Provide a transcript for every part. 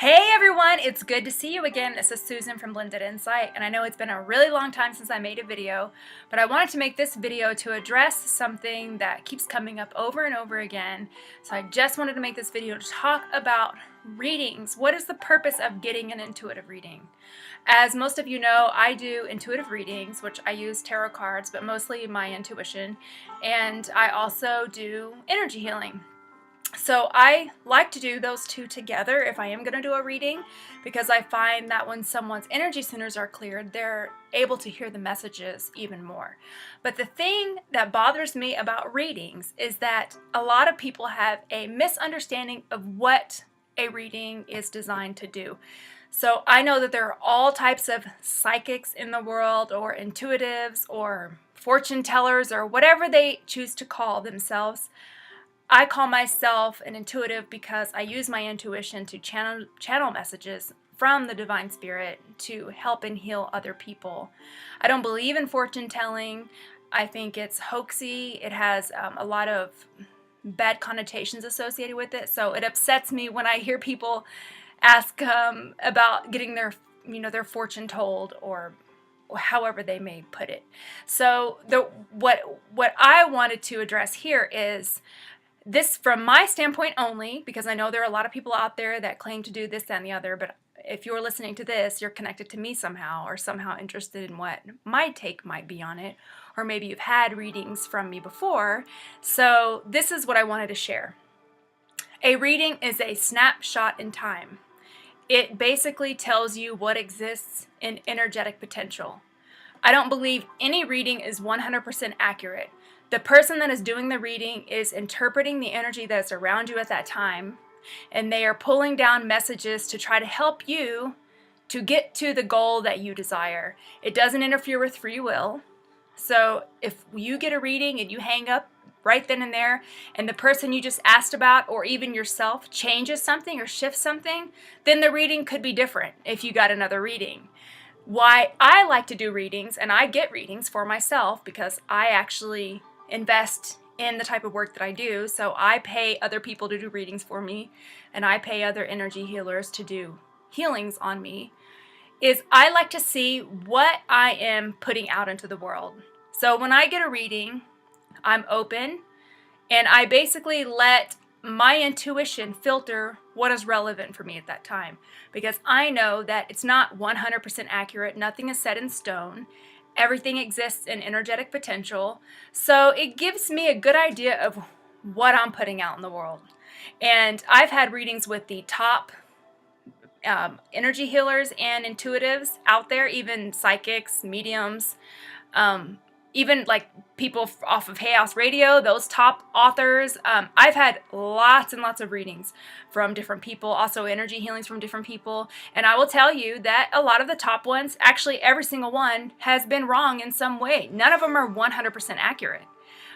Hey everyone, it's good to see you again. This is Susan from Blended Insight, and I know it's been a really long time since I made a video, but I wanted to make this video to address something that keeps coming up over and over again. So I just wanted to make this video to talk about readings. What is the purpose of getting an intuitive reading? As most of you know, I do intuitive readings, which I use tarot cards, but mostly my intuition, and I also do energy healing. So I like to do those two together if I am going to do a reading, because I find that when someone's energy centers are cleared, they're able to hear the messages even more. But the thing that bothers me about readings is that a lot of people have a misunderstanding of what a reading is designed to do. So I know that there are all types of psychics in the world, or intuitives, or fortune tellers, or whatever they choose to call themselves. I call myself an intuitive because I use my intuition to channel messages from the divine spirit to help and heal other people. I don't believe in fortune telling. I think it's hoaxy. It has a lot of bad connotations associated with it. So it upsets me when I hear people ask about getting their fortune told, or however they may put it. So what I wanted to address here is this from my standpoint only, because I know there are a lot of people out there that claim to do this, that, and the other, but if you're listening to this, you're connected to me somehow, or somehow interested in what my take might be on it, or maybe you've had readings from me before. So this is what I wanted to share. A reading is a snapshot in time. It basically tells you what exists in energetic potential. I don't believe any reading is 100% accurate. The person that is doing the reading is interpreting the energy that's around you at that time, and they are pulling down messages to try to help you to get to the goal that you desire. It doesn't interfere with free will. So if you get a reading and you hang up right then and there, and the person you just asked about, or even yourself, changes something or shifts something, then the reading could be different if you got another reading. Why I like to do readings, and I get readings for myself because I actually invest in the type of work that I do. So I pay other people to do readings for me, and I pay other energy healers to do healings on me, is I like to see what I am putting out into the world. So when I get a reading, I'm open, and I basically let my intuition filter what is relevant for me at that time, because I know that it's not 100% accurate. Nothing is set in stone. Everything exists in energetic potential. So it gives me a good idea of what I'm putting out in the world. And I've had readings with the top energy healers and intuitives out there, even psychics, mediums, even like people off of Hay House Radio, those top authors. I've had lots and lots of readings from different people, also energy healings from different people. And I will tell you that a lot of the top ones, actually every single one, has been wrong in some way. None of them are 100% accurate.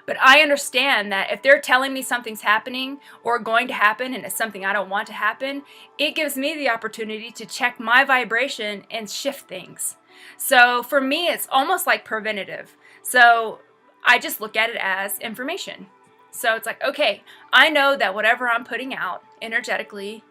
But I understand that if they're telling me something's happening or going to happen and it's something I don't want to happen, it gives me the opportunity to check my vibration and shift things. So for me, it's almost like preventative. So I just look at it as information. So it's like, okay, I know that whatever I'm putting out energetically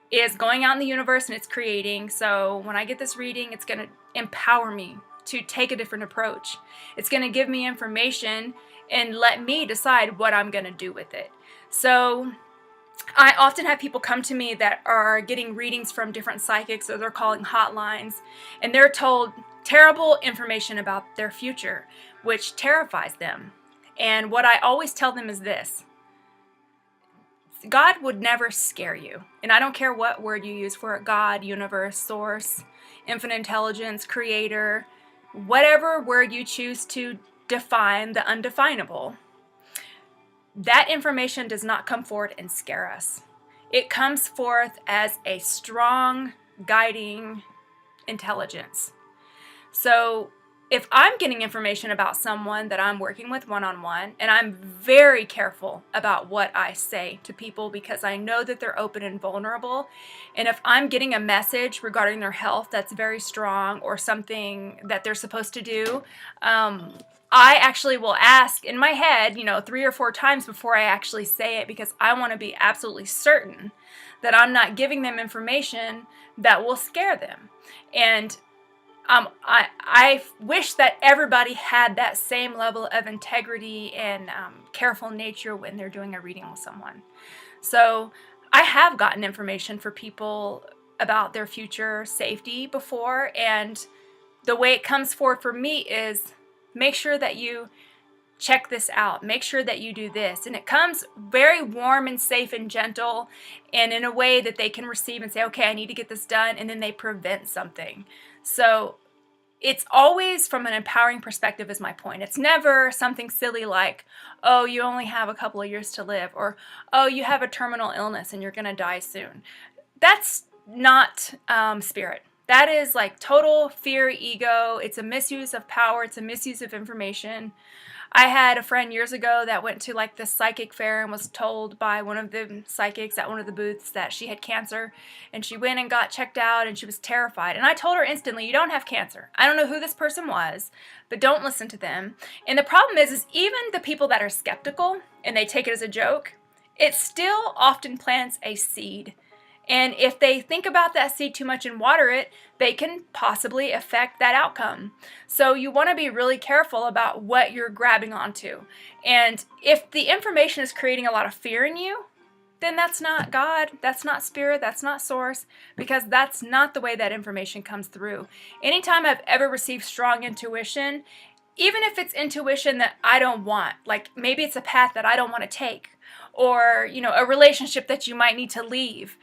is going out in the universe and it's creating. So when I get this reading, it's going to empower me to take a different approach. It's going to give me information and let me decide what I'm going to do with it. So I often have people come to me that are getting readings from different psychics, or they're calling hotlines, and they're told terrible information about their future, which terrifies them. And what I always tell them is this: God would never scare you. And I don't care what word you use for it: God, universe, source, infinite intelligence, creator, whatever word you choose to define the undefinable. That information does not come forward and scare us. It comes forth as a strong, guiding intelligence. So if I'm getting information about someone that I'm working with one-on-one, and I'm very careful about what I say to people because I know that they're open and vulnerable, and if I'm getting a message regarding their health that's very strong or something that they're supposed to do, I actually will ask in my head, 3 or 4 times before I actually say it, because I want to be absolutely certain that I'm not giving them information that will scare them. And I wish that everybody had that same level of integrity and careful nature when they're doing a reading with someone. So I have gotten information for people about their future safety before, and the way it comes forward for me is make sure that you check this out, make sure that you do this. And it comes very warm and safe and gentle, and in a way that they can receive and say, okay, I need to get this done, and then they prevent something. So it's always from an empowering perspective is my point. It's never something silly like, oh, you only have a couple of years to live, or, oh, you have a terminal illness and you're going to die soon. That's not spirit. That is like total fear, ego. It's a misuse of power. It's a misuse of information. I had a friend years ago that went to like this psychic fair and was told by one of the psychics at one of the booths that she had cancer, and she went and got checked out and she was terrified. And I told her instantly, you don't have cancer. I don't know who this person was, but don't listen to them. And the problem is even the people that are skeptical and they take it as a joke, it still often plants a seed. And if they think about that seed too much and water it, they can possibly affect that outcome. So you want to be really careful about what you're grabbing onto. And if the information is creating a lot of fear in you, then that's not God, that's not spirit, that's not source, because that's not the way that information comes through. Anytime I've ever received strong intuition, even if it's intuition that I don't want, like maybe it's a path that I don't want to take, or a relationship that you might need to leave,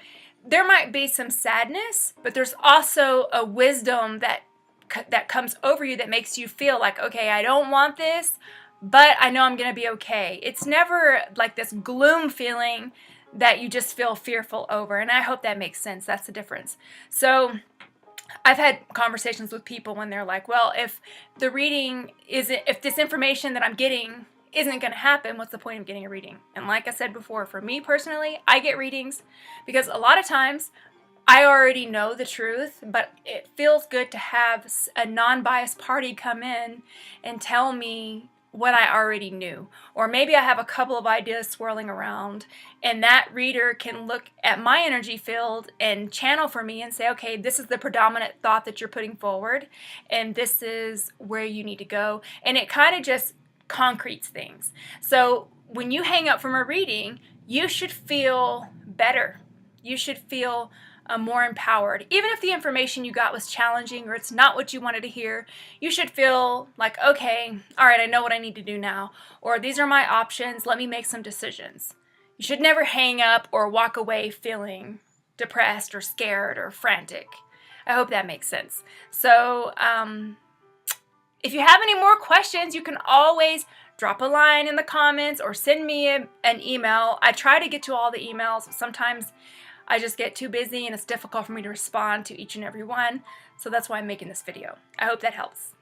there might be some sadness, but there's also a wisdom that comes over you that makes you feel like, okay, I don't want this, but I know I'm going to be okay. It's never like this gloom feeling that you just feel fearful over. And I hope that makes sense. That's the difference. So I've had conversations with people when they're like, well, if this information that I'm getting isn't going to happen, what's the point of getting a reading? And like I said before, for me personally, I get readings because a lot of times I already know the truth, but it feels good to have a non-biased party come in and tell me what I already knew. Or maybe I have a couple of ideas swirling around, and that reader can look at my energy field and channel for me and say, okay, this is the predominant thought that you're putting forward, and this is where you need to go. And it kind of just concretes things. So when you hang up from a reading, you should feel better. You should feel more empowered. Even if the information you got was challenging or it's not what you wanted to hear, you should feel like, okay, all right, I know what I need to do now, or these are my options, let me make some decisions. You should never hang up or walk away feeling depressed or scared or frantic. I hope that makes sense. So, if you have any more questions, you can always drop a line in the comments or send me an email. I try to get to all the emails. Sometimes I just get too busy and it's difficult for me to respond to each and every one. So that's why I'm making this video. I hope that helps.